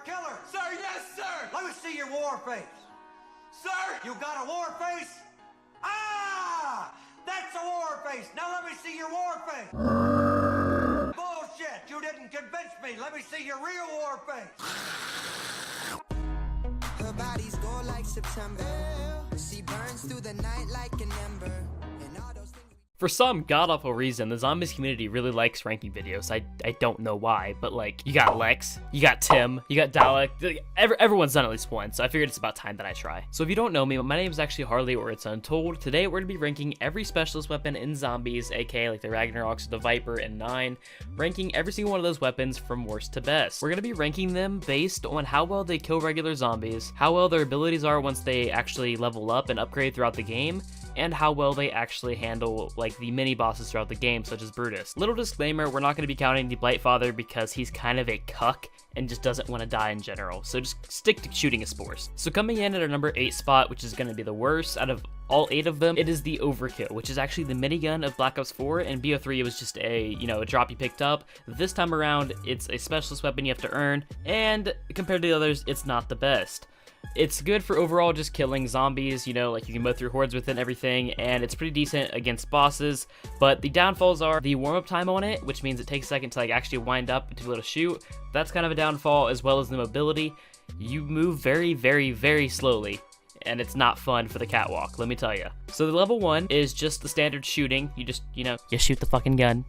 killer. Sir, yes, sir. Let me see your war face. Sir. You got a war face? Ah! That's a war face. Now let me see your war face. Bullshit. You didn't convince me. Let me see your real war face. Her body's gold like September. She burns through the night like an ember. And all those things. For some god-awful reason, the zombies community really likes ranking videos. I don't know why, but like, you got Lex, you got Tim, you got Dalek, everyone's done at least one, so I figured it's about time that I try. So if you don't know me, my name is actually Harley, or it's Untold. Today we're going to be ranking every specialist weapon in zombies, aka like the Ragnaroks, the Viper, and 9, ranking every single one of those weapons from worst to best. We're going to be ranking them based on how well they kill regular zombies, how well their abilities are once they actually level up and upgrade throughout the game, and how well they actually handle like the mini bosses throughout the game, such as Brutus. Little disclaimer, we're not going to be counting the Blightfather because he's kind of a cuck and just doesn't want to die in general, so just stick to shooting his spores. So coming in at our number 8 spot, which is going to be the worst out of all 8 of them, it is the Overkill, which is actually the minigun of Black Ops 4, and BO3 it was just a, a drop you picked up. This time around, it's a specialist weapon you have to earn, and compared to the others, it's not the best. It's good for overall just killing zombies, like you can mow through hordes with it and everything, and it's pretty decent against bosses, but the downfalls are the warm-up time on it, which means it takes a second to like actually wind up and to be able to shoot. That's kind of a downfall, as well as the mobility. You move very, very, very slowly, and it's not fun for the catwalk, let me tell you. So the level 1 is just the standard shooting. You just, you shoot the fucking gun.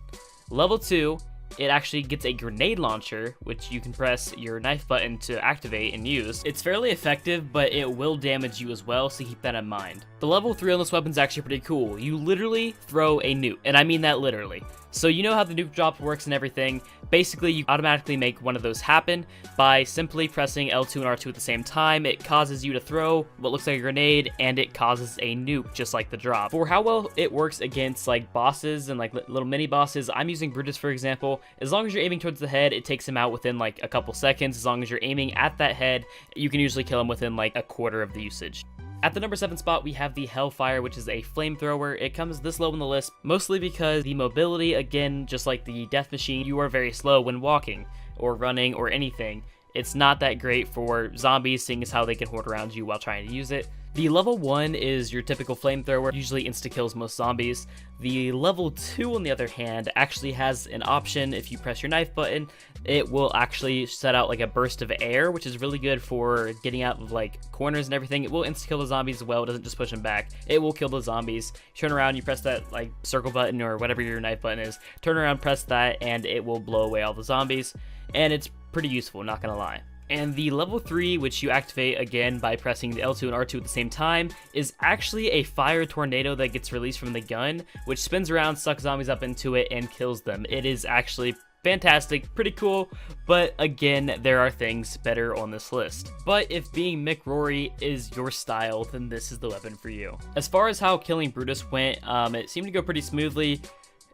Level 2, it actually gets a grenade launcher, which you can press your knife button to activate and use. It's fairly effective, but it will damage you as well, so keep that in mind. The level 3 on this weapon is actually pretty cool. You literally throw a nuke, and I mean that literally. So you know how the nuke drop works and everything. Basically, you automatically make one of those happen by simply pressing L2 and R2 at the same time. It causes you to throw what looks like a grenade, and it causes a nuke, just like the drop. For how well it works against like bosses and like little mini bosses, I'm using Brutus for example. As long as you're aiming towards the head, it takes him out within like a couple seconds. As long as you're aiming at that head, you can usually kill him within like a quarter of the usage. At the number 7 spot, we have the Hellfire, which is a flamethrower. It comes this low on the list, mostly because the mobility, again, just like the Death Machine, you are very slow when walking or running or anything. It's not that great for zombies, seeing as how they can horde around you while trying to use it. The level 1 is your typical flamethrower, usually insta-kills most zombies. The level 2, on the other hand, actually has an option. If you press your knife button, it will actually set out like a burst of air, which is really good for getting out of like corners and everything. It will insta-kill the zombies as well, it doesn't just push them back. It will kill the zombies. Turn around, you press that like circle button or whatever your knife button is. Turn around, press that, and it will blow away all the zombies. And it's pretty useful, not gonna lie. And the level 3, which you activate again by pressing the L2 and R2 at the same time, is actually a fire tornado that gets released from the gun, which spins around, sucks zombies up into it, and kills them. It is actually fantastic, pretty cool, but again, there are things better on this list. But if being Mick Rory is your style, then this is the weapon for you. As far as how killing Brutus went, it seemed to go pretty smoothly.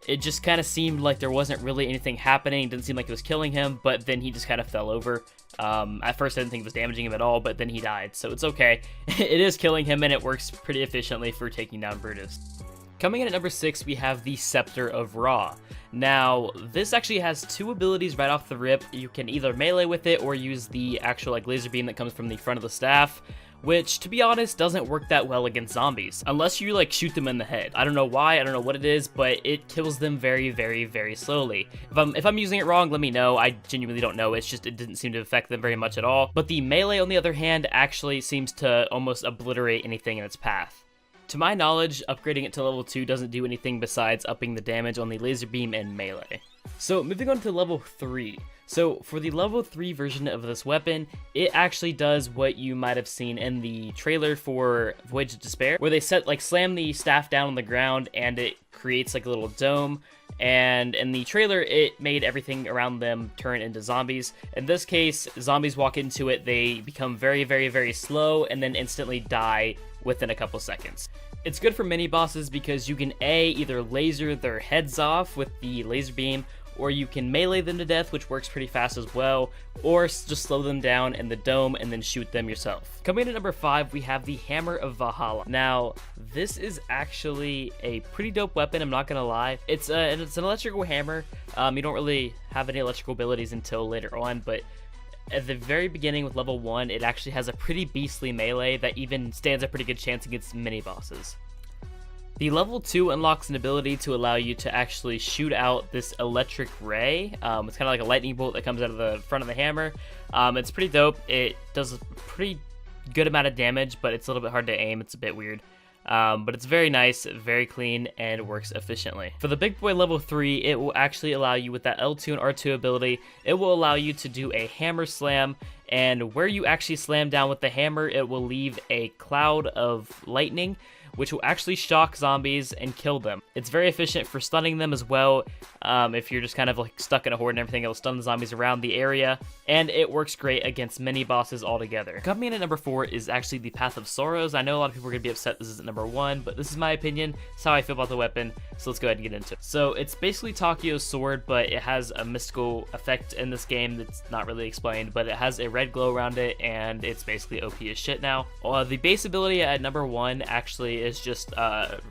It just kind of seemed like there wasn't really anything happening. It didn't seem like it was killing him, but then he just kind of fell over. At first I didn't think it was damaging him at all, but then he died, so it's okay. It is killing him, and it works pretty efficiently for taking down Brutus. Coming in at number 6, we have the Scepter of Ra. Now, this actually has 2 abilities right off the rip. You can either melee with it or use the actual like laser beam that comes from the front of the staff, which, to be honest, doesn't work that well against zombies, unless you, like, shoot them in the head. I don't know why, I don't know what it is, but it kills them very, very, very slowly. If I'm using it wrong, let me know. I genuinely don't know. It's just, it didn't seem to affect them very much at all. But the melee, on the other hand, actually seems to almost obliterate anything in its path. To my knowledge, upgrading it to level 2 doesn't do anything besides upping the damage on the laser beam and melee. So, moving on to level 3. So for the level 3 version of this weapon, it actually does what you might have seen in the trailer for Voyage of Despair, where they slam the staff down on the ground and it creates like a little dome. And in the trailer, it made everything around them turn into zombies. In this case, zombies walk into it, they become very, very, very slow, and then instantly die within a couple seconds. It's good for mini bosses because you can either laser their heads off with the laser beam, or you can melee them to death, which works pretty fast as well, or just slow them down in the dome and then shoot them yourself. Coming in at number 5, we have the Hammer of Valhalla. Now, this is actually a pretty dope weapon, I'm not gonna lie. It's an electrical hammer. You don't really have any electrical abilities until later on, but At the very beginning with level 1, it actually has a pretty beastly melee that even stands a pretty good chance against mini bosses. The level 2 unlocks an ability to allow you to actually shoot out this electric ray. It's kind of like a lightning bolt that comes out of the front of the hammer. It's pretty dope. It does a pretty good amount of damage, but it's a little bit hard to aim. It's a bit weird. But it's very nice, very clean, and works efficiently. For the big boy level 3, it will actually allow you with that L2 and R2 ability, it will allow you to do a hammer slam, and where you actually slam down with the hammer, it will leave a cloud of lightning, which will actually shock zombies and kill them. It's very efficient for stunning them as well. If you're just kind of like stuck in a horde and everything, it'll stun the zombies around the area, and it works great against many bosses altogether. Coming in at number 4 is actually the Path of Sorrows. I know a lot of people are going to be upset this isn't number 1, but this is my opinion. It's how I feel about the weapon, so let's go ahead and get into it. So it's basically Takio's sword, but it has a mystical effect in this game that's not really explained, but it has a red glow around it, and it's basically OP as shit now. The base ability at number 1 actually is just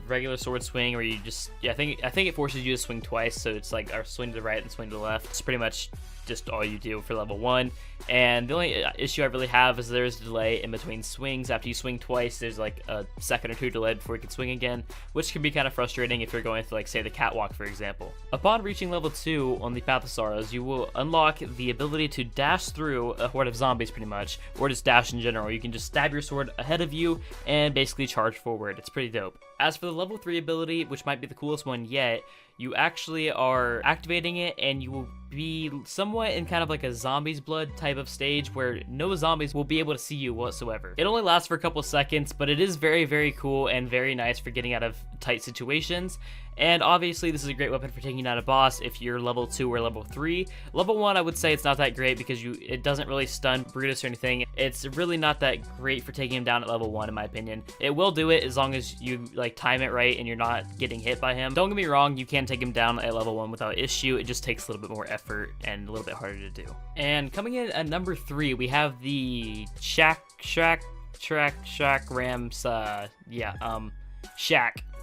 regular sword swing, where you just, I think it forces you to swing twice, so it's like a swing to the right and swing to the left. It's pretty much just all you do for level 1, and the only issue I really have is there's a delay in between swings. After you swing twice, there's like a second or two delay before you can swing again, which can be kind of frustrating if you're going through, like, say, the catwalk, for example. Upon reaching level 2 on the Path of Sorrows, you will unlock the ability to dash through a horde of zombies, pretty much, or just dash in general. You can just stab your sword ahead of you and basically charge forward. It's pretty dope. As for the level 3 ability, which might be the coolest one yet, you actually are activating it, and you will be somewhat in kind of like a zombies blood type of stage where no zombies will be able to see you whatsoever. It only lasts for a couple seconds, but it is very, very cool and very nice for getting out of tight situations. And obviously this is a great weapon for taking down a boss if you're level 2 or level 3. Level 1, I would say it's not that great because it doesn't really stun Brutus or anything. It's really not that great for taking him down at level 1, in my opinion. It will do it as long as you like time it right and you're not getting hit by him. Don't get me wrong, you can take him down at level 1 without issue. It just takes a little bit more effort and a little bit harder to do. And coming in at number 3, we have the Shaq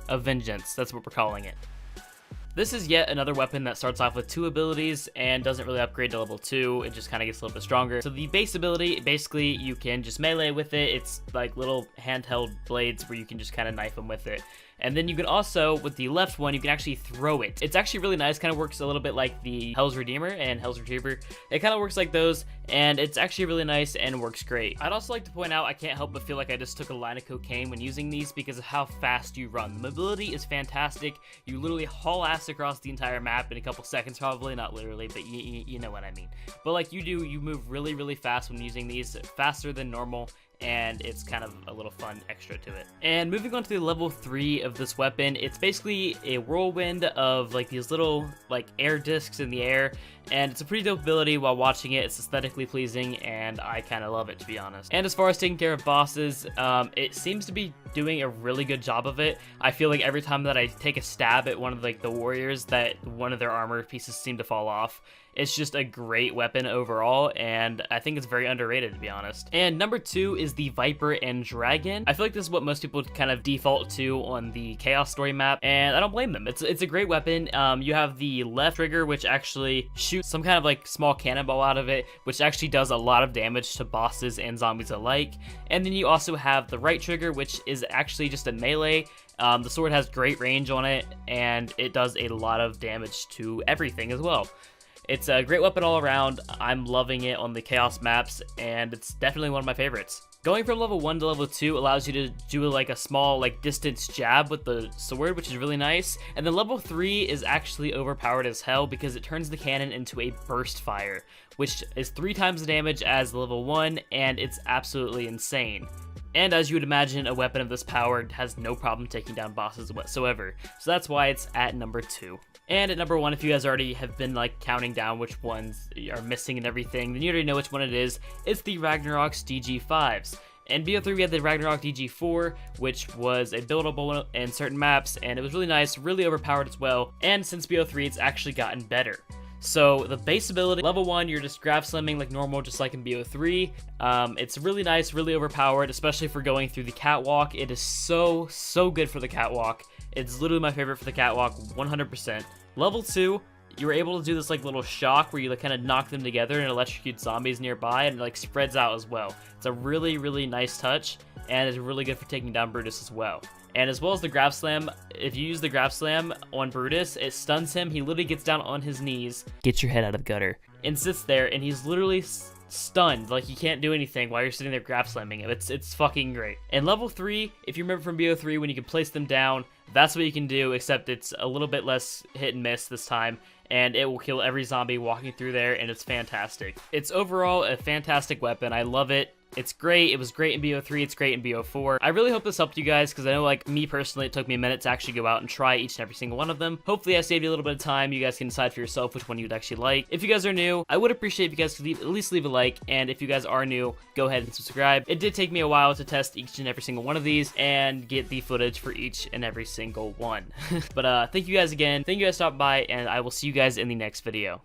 of Vengence. That's what we're calling it. This is yet another weapon that starts off with 2 abilities and doesn't really upgrade to level 2. It just kind of gets a little bit stronger. So the base ability, basically you can just melee with it. It's like little handheld blades where you can just kind of knife them with it. And then you can also, with the left one, you can actually throw it. It's actually really nice, kind of works a little bit like the Hell's Redeemer and Hell's Retriever. It kind of works like those, and it's actually really nice and works great. I'd also like to point out, I can't help but feel like I just took a line of cocaine when using these because of how fast you run. The mobility is fantastic. You literally haul ass across the entire map in a couple seconds, probably, not literally, but you know what I mean. But like you move really, really fast when using these, faster than normal, and it's kind of a little fun extra to it. And moving on to the level 3 of this weapon, it's basically a whirlwind of like these little like air discs in the air, and it's a pretty dope ability. While watching it, it's aesthetically pleasing, and I kind of love it, to be honest. And as far as taking care of bosses, it seems to be doing a really good job of it. I feel like every time that I take a stab at one of like the warriors, that one of their armor pieces seem to fall off. It's just a great weapon overall, and I think it's very underrated, to be honest. And number 2 is the Viper and Dragon. I feel like this is what most people kind of default to on the Chaos Story map, and I don't blame them. It's a great weapon. You have the left trigger, which actually shoots some kind of like small cannonball out of it, which actually does a lot of damage to bosses and zombies alike. And then you also have the right trigger, which is actually just a melee. The sword has great range on it, and it does a lot of damage to everything as well. It's a great weapon all around. I'm loving it on the Chaos maps, and it's definitely one of my favorites. Going from level 1 to level 2 allows you to do like a small like distance jab with the sword, which is really nice. And then level 3 is actually overpowered as hell because it turns the cannon into a burst fire, which is 3 times the damage as level 1, and it's absolutely insane. And as you would imagine, a weapon of this power has no problem taking down bosses whatsoever. So that's why it's at number 2. And at number 1, if you guys already have been like counting down which ones are missing and everything, then you already know which one it is. It's the Ragnarok DG-5s. In BO3, we had the Ragnarok DG-4, which was a buildable one in certain maps, and it was really nice, really overpowered as well. And since BO3, it's actually gotten better. So the base ability, level 1, you're just grab slamming like normal, just like in BO3. It's really nice, really overpowered, especially for going through the catwalk. It is so good for the catwalk. It's literally my favorite for the catwalk, 100%. Level 2, you were able to do this like little shock where you like kind of knock them together and electrocute zombies nearby, and it like spreads out as well. It's a really, really nice touch, and it's really good for taking down Brutus as well. And as well as the grab slam, if you use the grab slam on Brutus, it stuns him. He literally gets down on his knees, gets your head out of the gutter, and sits there, and he's literally stunned. Like, he can't do anything while you're sitting there grab slamming him. It's fucking great. And level 3, if you remember from BO3, when you can place them down, that's what you can do, except it's a little bit less hit and miss this time, and it will kill every zombie walking through there, and it's fantastic. It's overall a fantastic weapon. I love it. It's great. It was great in BO3. It's great in BO4. I really hope this helped you guys, because I know, like, me personally, it took me a minute to actually go out and try each and every single one of them. Hopefully, I saved you a little bit of time. You guys can decide for yourself which one you'd actually like. If you guys are new, I would appreciate if you guys could at least leave a like, and if you guys are new, go ahead and subscribe. It did take me a while to test each and every single one of these and get the footage for each and every single one. But thank you guys again. Thank you guys for stopping by, and I will see you guys in the next video.